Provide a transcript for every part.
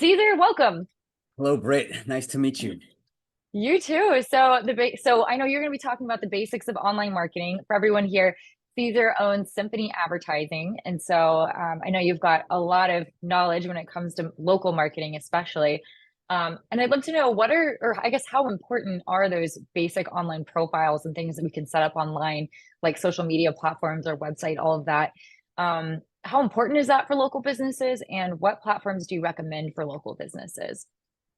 Caesar, welcome. Hello, Britt. Nice to meet you. You too. So I know you're going to be talking about the basics of online marketing for everyone here. Caesar owns Symphony Advertising, and I know you've got a lot of knowledge when it comes to local marketing, especially. And I'd love to know or I guess, how important are those basic online profiles and things that we can set up online, like social media platforms or website, all of that. How important is that for local businesses, and what platforms do you recommend for local businesses?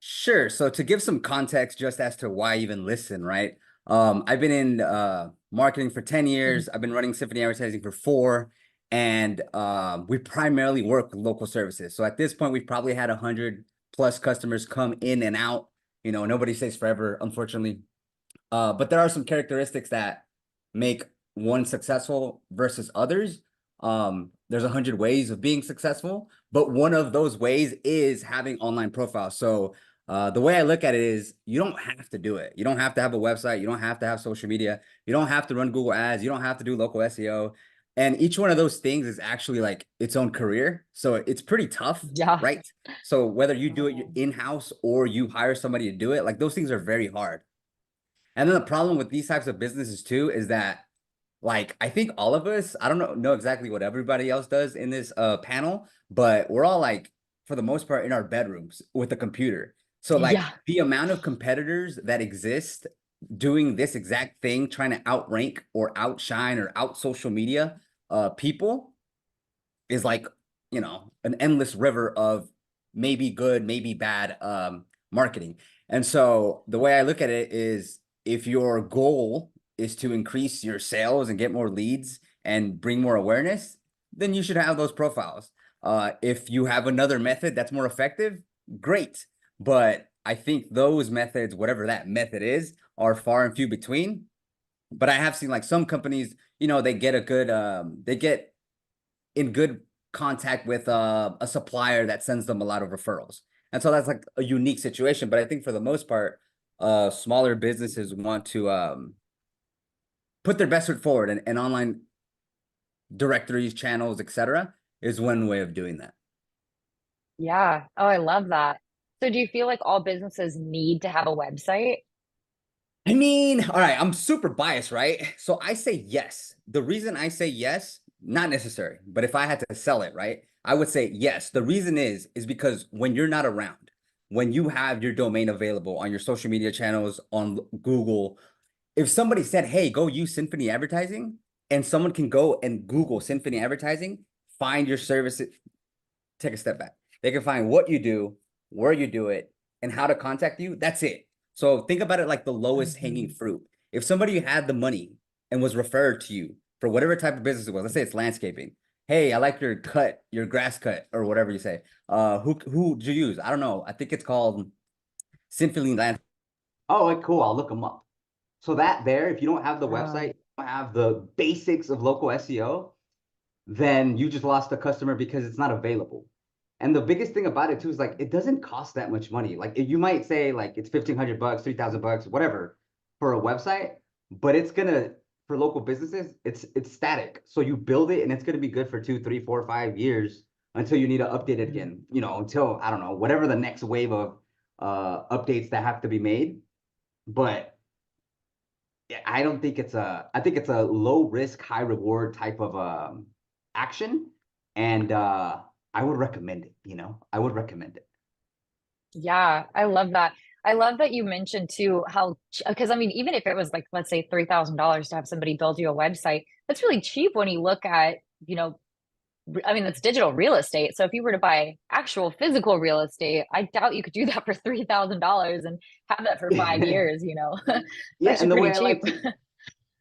Sure. So to give some context just as to why I even listen, right? I've been in marketing for 10 years. I've been running Symphony Advertising for 4, and we primarily work with local services. So at this point, we've probably had 100 plus customers come in and out. You know, nobody stays forever, unfortunately. But there are some characteristics that make one successful versus others. There's 100 ways of being successful, but one of those ways is having online profiles. So the way I look at it is you don't have to do it. You don't have to have a website. You don't have to have social media. You don't have to run Google ads. You don't have to do local SEO. And each one of those things is actually like its own career. So it's pretty tough, Yeah. right? So whether you do it in-house or you hire somebody to do it, like those things are very hard. And then the problem with these types of businesses too is that, like, I think all of us, I don't know exactly what everybody else does in this panel, but we're all like, for the most part, in our bedrooms with a computer. So like Yeah. the amount of competitors that exist doing this exact thing, trying to outrank or outshine or out social media people is like, an endless river of maybe good, maybe bad marketing. And so the way I look at it is if your goal is to increase your sales and get more leads and bring more awareness, then you should have those profiles. If you have another method that's more effective, great. But I think those methods, whatever that method is, are far and few between. But I have seen like some companies, they get they get in good contact with a supplier that sends them a lot of referrals. And so that's like a unique situation. But I think for the most part, smaller businesses want to put their best foot forward, and online directories, channels, etc., is one way of doing that. Yeah. Oh, I love that. So do you feel like all businesses need to have a website? I mean, all right, I'm super biased, right? So I say yes. The reason I say yes, not necessary, but if I had to sell it, right, I would say yes. The reason is because when you're not around, when you have your domain available on your social media channels, on Google, if somebody said, "Hey, go use Symphony Advertising," and someone can go and Google Symphony Advertising, find your services, take a step back. They can find what you do, where you do it, and how to contact you. That's it. So think about it like the lowest hanging Mhm. fruit. If somebody had the money and was referred to you for whatever type of business it was, let's say it's landscaping. Hey, I like your grass cut, or whatever you say. Who do you use? I don't know. I think it's called Symphony Land. Oh, like, cool. I'll look them up. So that there, if you don't have the website, Oh, you don't have the basics of local SEO, then you just lost a customer because it's not available. And the biggest thing about it too is like it doesn't cost that much money. Like you might say like it's 1,500 bucks, 3,000 bucks, whatever for a website, but it's gonna for local businesses, it's static. So you build it and it's gonna be good for 2, 3, 4, 5 years until you need to update it mhm. again. Until I don't know, whatever the next wave of updates that have to be made. But yeah, I don't think I think it's a low risk, high reward type of action. And I would recommend it, I would recommend it. Yeah, I love that. I love that you mentioned too how, because I mean, even if it was like, let's say $3,000 to have somebody build you a website, that's really cheap when you look at, I mean, it's digital real estate. So if you were to buy actual physical real estate, I doubt you could do that for $3,000 and have that for 5 years. Yeah, That's and the pretty way I cheap. like to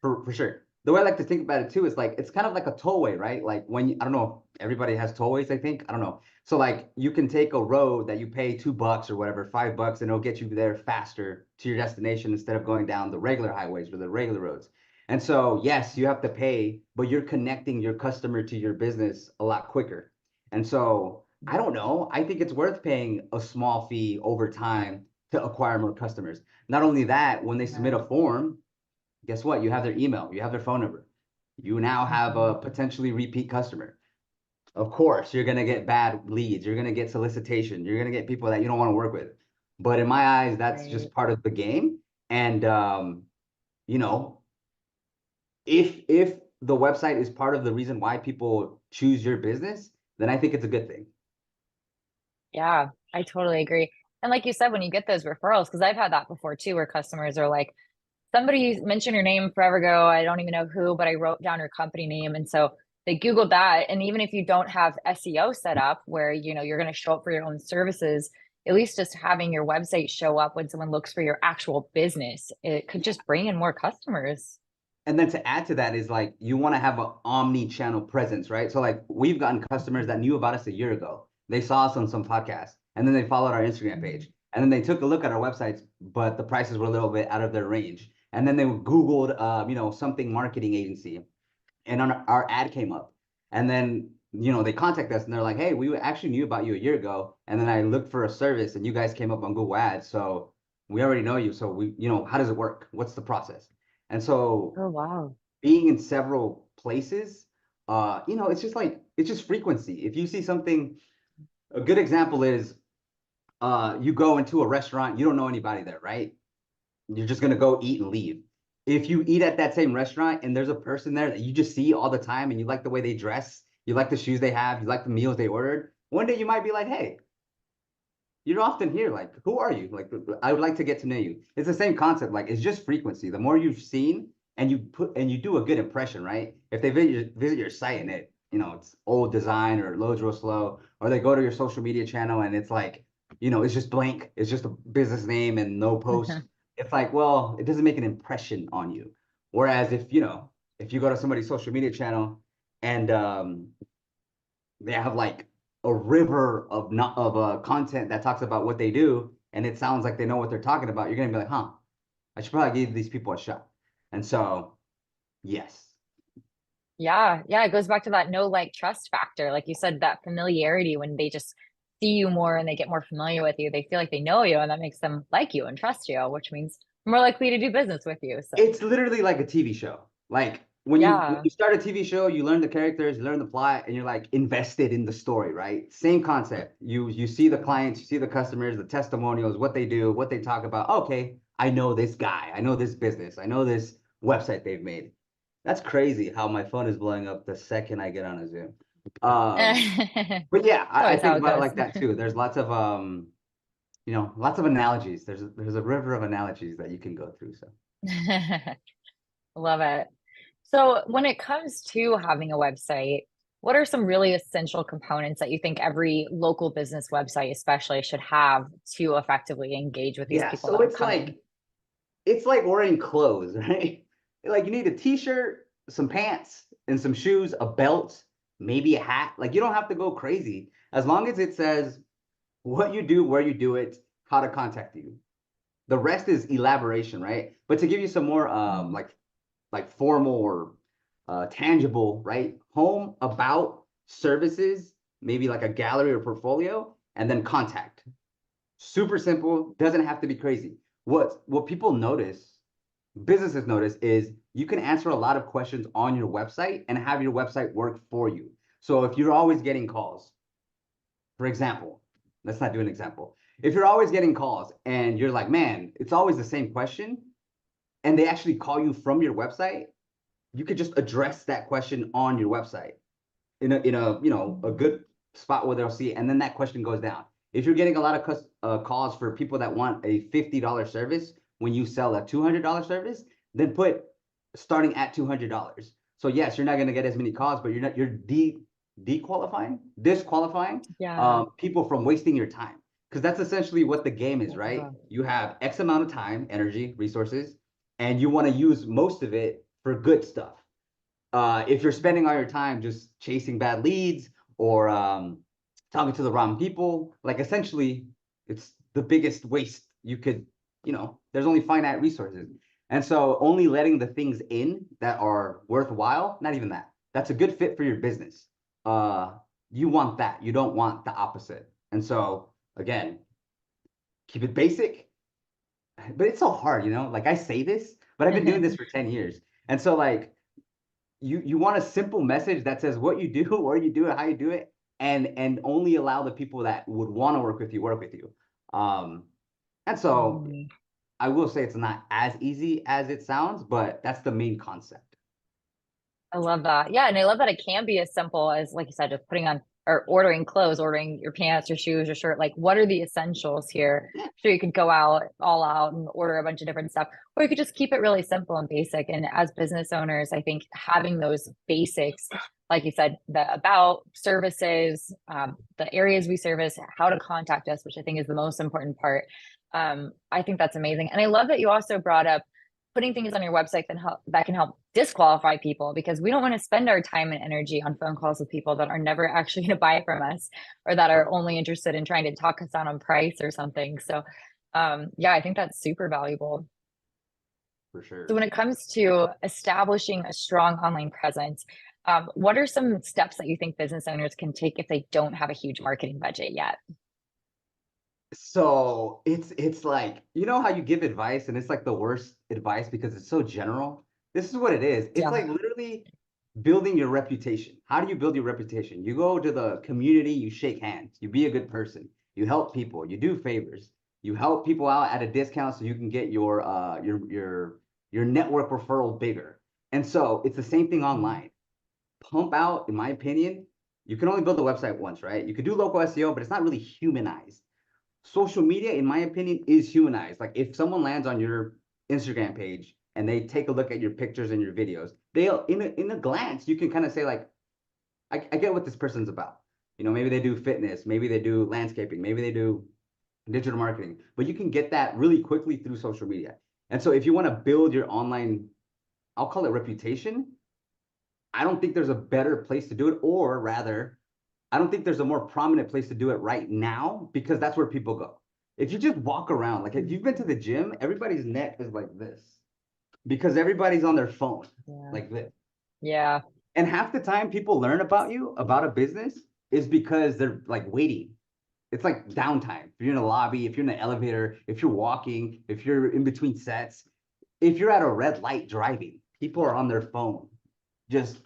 for sure. The way I like to think about it too is like it's kind of like a tollway, right? Like when I don't know, everybody has tollways, I think. I don't know. So like you can take a road that you pay $2 or whatever, $5, and it'll get you there faster to your destination instead of going down the regular highways or the regular roads. And so yes, you have to pay, but you're connecting your customer to your business a lot quicker. And so I don't know. I think it's worth paying a small fee over time to acquire more customers. Not only that, when they submit Right. a form, guess what? You have their email, you have their phone number. You now have a Mhm. potentially repeat customer. Of course, you're gonna get bad leads. You're gonna get solicitation. You're gonna get people that you don't want to work with. But in my eyes, that's just Right. part of the game. And you know, if the website is part of the reason why people choose your business, then I think it's a good thing. Yeah, I totally agree. And like you said, when you get those referrals, because I've had that before too, where customers are like, somebody mentioned your name forever ago. I don't even know who, but I wrote down your company name. And so they Googled that. And even if you don't have SEO set up where, you're going to show up for your own services, at least just having your website show up when someone looks for your actual business, it could just bring in more customers. And then to add to that is like you want to have an omni-channel presence, right? So like we've gotten customers that knew about us a year ago. They saw us on some podcast and then they followed our Instagram page. Mhm. And then they took a look at our websites, but the prices were a little bit out of their range. And then they Googled something marketing agency and on our ad came up. And then they contact us and they're like, hey, we actually knew about you a year ago. And then I looked for a service and you guys came up on Google Ads. So we already know you. So how does it work? What's the process? And so Oh, wow. being in several places, it's just frequency. If you see something, a good example is you go into a restaurant, you don't know anybody there, right? You're just gonna go eat and leave. If you eat at that same restaurant and there's a person there that you just see all the time and you like the way they dress, you like the shoes they have, you like the meals they ordered, one day you might be like, hey, you're often here. Like, who are you? Like, I would like to get to know you. It's the same concept. Like, it's just frequency. The more you've seen and you do a good impression, right? If they visit your site and it's old design or loads real slow, or they go to your social media channel and it's like, it's just blank. It's just a business name and no post. It's like, well, it doesn't make an impression on you. Whereas if you go to somebody's social media channel and they have like a river of not of content that talks about what they do, and it sounds like they know what they're talking about. You're gonna be like, huh, I should probably give these people a shot. And so, yes, Yeah, yeah, it goes back to that no like trust factor. Like you said, that familiarity when they just see you more and they get more familiar with you, they feel like they know you and that makes them like you and trust you, which means more likely to do business with you. So, it's literally like a TV show. Like when yeah. you start a TV show, you learn the characters, you learn the plot, and you're like invested in the story, right? Same concept. You see the clients, you see the customers, the testimonials, what they do, what they talk about. Okay, I know this guy, I know this business, I know this website they've made. That's crazy how my phone is blowing up the second I get on a Zoom. Um, It's but yeah, I always how think it about it goes. like that too. There's lots of lots of analogies. There's a river of analogies that you can go through. So Love it. So, when it comes to having a website, what are some really essential components that you think every local business website, especially, should have to effectively engage with these yeah, people so that are coming? it's like wearing clothes, right? Like you need a t-shirt, some pants, and some shoes, a belt, maybe a hat. Like you don't have to go crazy as long as it says what you do, where you do it, how to contact you. The rest is elaboration, right? But to give you some more Mhm. like formal or tangible, right? Home, about, services, maybe like a gallery or portfolio, and then contact. Super simple, doesn't have to be crazy. What people notice, businesses notice, is you can answer a lot of questions on your website and have your website work for you. So if you're always getting calls, for example, let's not do an example. If you're always getting calls and you're like, man, it's always the same question, and they actually call you from your website, you could just address that question on your website in a a Mhm. good spot where they'll see it, and then that question goes down. If you're getting a lot of calls for people that want a $50 service when you sell a $200 service, then put starting at $200. So yes, you're not going to get as many calls, but you're disqualifying Yeah. people from wasting your time, because that's essentially what the game is, right? Yeah. You have X amount of time, energy, resources, and you want to use most of it for good stuff. If you're spending all your time just chasing bad leads or talking to the wrong people, like essentially, it's the biggest waste you could, there's only finite resources. And so only letting the things in that are worthwhile, not even that, that's a good fit for your business. Uh, you want that. You don't want the opposite. And so, again, keep it basic, but it's so hard, Like I say this, but I've been doing this for 10 years. And so, like, you want a simple message that says what you do, where you do it, how you do it, and only allow the people that would want to work with you. Um, and so Mhm. I will say it's not as easy as it sounds, but that's the main concept. I love that. Yeah, and I love that it can be as simple as, like you said, just putting on or ordering clothes, ordering your pants, your shoes, your shirt. Like, what are the essentials here? Sure, you could go out all out and order a bunch of different stuff, or you could just keep it really simple and basic. And as business owners, I think having those basics, like you said, the about services, the areas we service, how to contact us, which I think is the most important part. I think that's amazing. And I love that you also brought up putting things on your website that can help disqualify people, because we don't want to spend our time and energy on phone calls with people that are never actually going to buy from us, or that are only interested in trying to talk us down on price or something. So yeah, I think that's super valuable. For So sure. when it comes to establishing a strong online presence, what are some steps that you think business owners can take if they don't have a huge marketing budget yet? So it's like, you know how you give advice and it's like the worst advice because it's so general. This is what it is. It's Yeah. like literally building your reputation. How do you build your reputation? You go to the community, you shake hands, you be a good person, you help people, you do favors, you help people out at a discount so you can get your network referral bigger. And so it's the same thing Mhm. online. Pump out, in my opinion, you can only build a website once, right? You could do local SEO, but it's not really humanized. Social media, in my opinion, is humanized. Like if someone lands on your Instagram page and they take a look at your pictures and your videos, they'll in a glance, you can kind of say like, I get what this person's about. You know, maybe they do fitness, maybe they do landscaping, maybe they do digital marketing, but you can get that really quickly through social media. And so if you want to build your online, I'll call it reputation, I don't think there's a better place to do it, or rather, I don't think there's a more prominent place to do it right now because that's where people go. If you just walk around, like if you've been to the gym, everybody's neck is like this because everybody's on their phone Yeah. like this. Yeah. And half the time people learn about you, about a business, is because they're like waiting. It's like downtime. If you're in a lobby, if you're in an elevator, if you're walking, if you're in between sets, if you're at a red light driving, people are on their phone. Just,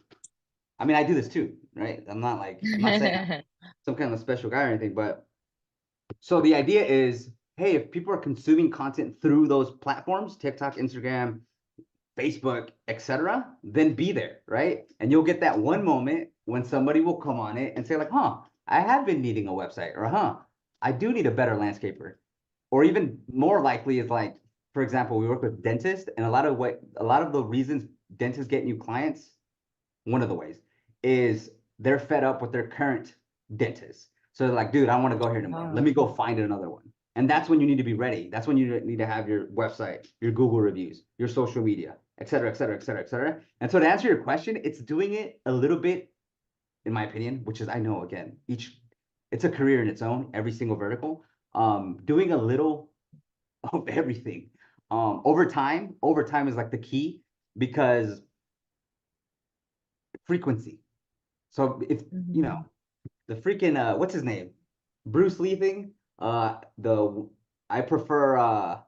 I mean, I do this too, right? I'm not saying I'm some kind of special guy or anything, but so the idea is, hey, if people are consuming content through those platforms, TikTok, Instagram, Facebook, etc., then be there, right? And you'll get that one moment when somebody will come on it and say like, "Huh, I have been needing a website," or "Huh, I do need a better landscaper." Or even more likely is like, for example, we work with dentists, and a lot of the reasons dentists get new clients, one of the ways, is they're fed up with their current dentist. So they're like, dude, I don't want to go here anymore. Let Oh. me go find another one. And that's when you need to be ready. That's when you need to have your website, your Google reviews, your social media, et cetera, et cetera, et cetera, et cetera. And so to answer your question, it's doing it a little bit, in my opinion, which is, I know, again, it's a career in its own, every single vertical. Doing a little of everything. Over time is like the key because frequency. So if you know Mhm. the freaking what's his name? Bruce Lee thing. The I prefer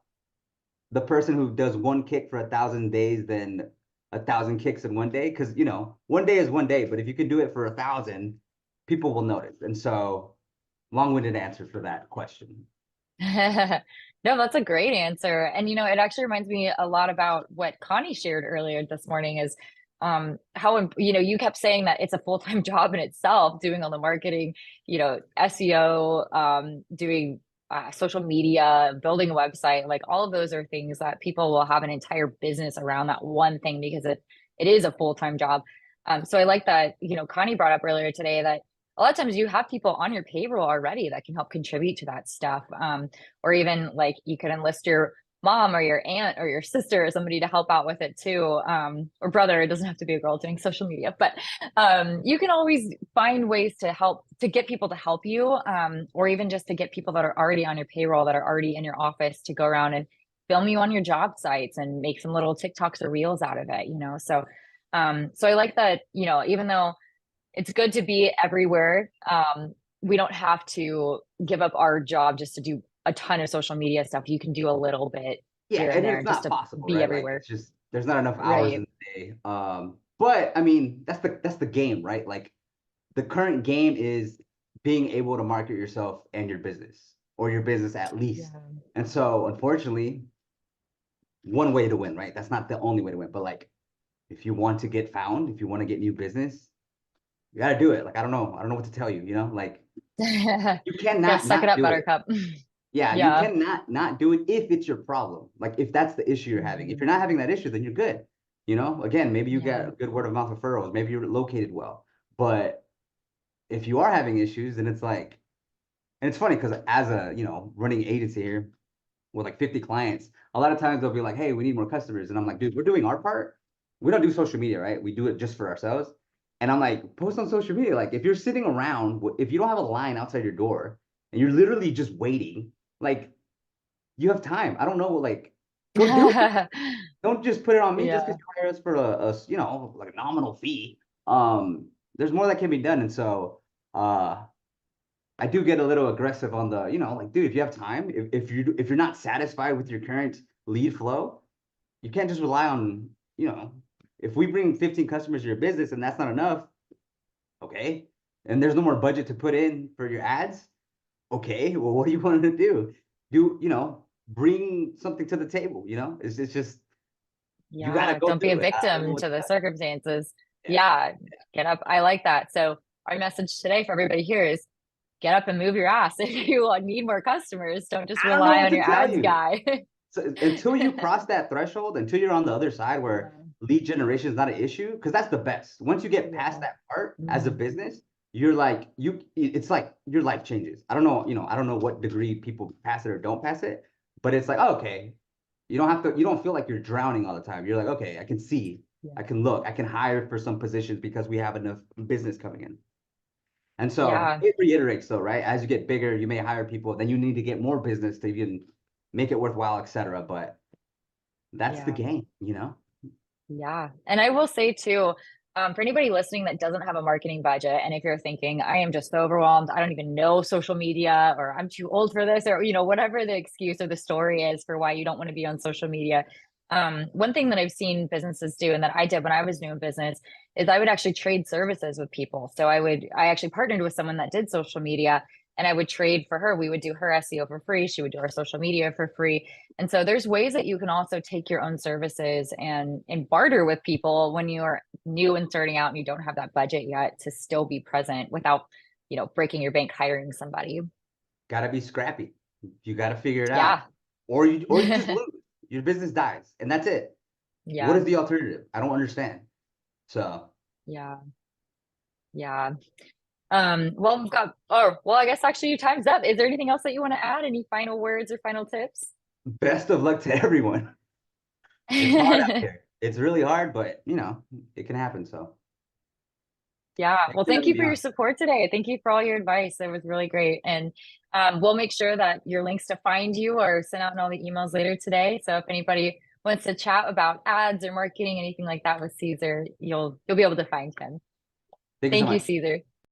the person who does one kick for 1,000 days than 1,000 kicks in one day, because you know one day is one day, but if you can do it for 1,000, people will notice. And so, long-winded answer for that question. No, that's a great answer. And you know, it actually reminds me a lot about what Connie shared earlier this morning is how you know, you kept saying that it's a full-time job in itself doing all the marketing, you know, SEO, doing social media, building a website, like all of those are things that people will have an entire business around that one thing because it is a full-time job. So I like that, you know, Connie brought up earlier today that a lot of times you have people on your payroll already that can help contribute to that stuff. Or even like you could enlist your mom or your aunt or your sister or somebody to help out with it too. Or brother, it doesn't have to be a girl doing social media, but you can always find ways to help to get people to help you, or even just to get people that are already on your payroll, that are already in your office, to go around and film you on your job sites and make some little TikToks or reels out of it, you know? So, so I like that, you know, even though it's good to be everywhere. We don't have to give up our job just to do a ton of social media stuff. You can do a little bit Yeah, here and and there it's just not to possible, be right? Like everywhere. it's just there's not enough hours in Right. the day. But I mean, that's the game, right? Like the current game is being able to market yourself and your business, or your business at least. Yeah. And so, unfortunately, one way to win, right? That's not the only way to win, but like if you want to get found, if you want to get new business, you got to do it. Like I don't know what to tell you, like you Yeah, cannot suck it not up, do it. buttercup. Yeah, you Yeah. cannot not do it if it's your problem. Like if that's the issue you're having. If Mhm. you're not having that issue, then you're good. Again, maybe you Yeah. got good word of mouth referrals, maybe you're located well. But if you are having issues, then it's like, and it's funny because as a, running agency here with like 50 clients, a lot of times they'll be like, hey, we need more customers. And I'm like, dude, we're doing our part. We don't do social media, right? We do it just for ourselves. And I'm like, post on social media. Like if you're sitting around, if you don't have a line outside your door and you're literally just waiting, like you have time. I don't know, like go do it. Don't just put it on me just because Yeah. you hire us for like a nominal fee. Um, there's more that can be done. And so I do get a little aggressive on the, like, dude, if you have time, if you're not satisfied with your current lead flow, you can't just rely on, if we bring 15 customers to your business and that's not enough, okay, and there's no more budget to put in for your ads, okay, well, what do you want to do? Bring something to the table, it's just you gotta Yeah. go Don't be a do it. I don't know victim what to to the tell you. circumstances. Yeah. Yeah. Get up. I like that. So our message today for everybody here is get up and move your ass. If you need more customers, don't just I don't know rely what on to your tell ads you. guy. So until you cross that threshold, until you're on the other side where Yeah. lead generation is not an issue, because that's the best. Once you get past Yeah. that part as a Mhm. business, you're like it's like your life changes. I don't know what degree people pass it or don't pass it, but it's like, oh, okay, you don't feel like you're drowning all the time. You're like, okay, I can see, Yeah. I can look, I can hire for some positions because we have enough business coming in. And so Yeah. it reiterates though, right? As you get bigger, you may hire people, then you need to get more business to even make it worthwhile, etc. But that's the Yeah. game. Yeah. And I will say too, for anybody listening that doesn't have a marketing budget, and if you're thinking, I am just so overwhelmed, I don't even know social media, or I'm too old for this, or, whatever the excuse or the story is for why you don't want to be on social media. One thing that I've seen businesses do and that I did when I was new in business is I would actually trade services with people. So I actually partnered with someone that did social media and I would trade for her. We would do her SEO for free. She would do our social media for free. And so there's ways that you can also take your own services and barter with people when you're new and starting out and you don't have that budget yet to still be present without, breaking your bank hiring somebody. Gotta be scrappy. You gotta figure it out. Yeah. Or you just lose. Your business dies. And that's it. What Yeah. is the alternative? I don't understand. So Yeah. Yeah. Well, we've got, oh, well, I guess actually your time's up. Is there anything else that you want to add? Any final words or final tips? best of luck to everyone. It's hard out here. It's really hard, but it can happen. So Yeah. thanks Well, for thank having you me for your on. support today. Thank you for all your advice. It was really great. And we'll make sure that your links to find you are sent out in all the emails later today. So if anybody wants to chat about ads or marketing, anything like that with Caesar, you'll be able to find him. Thank you so Thank you, much. Caesar.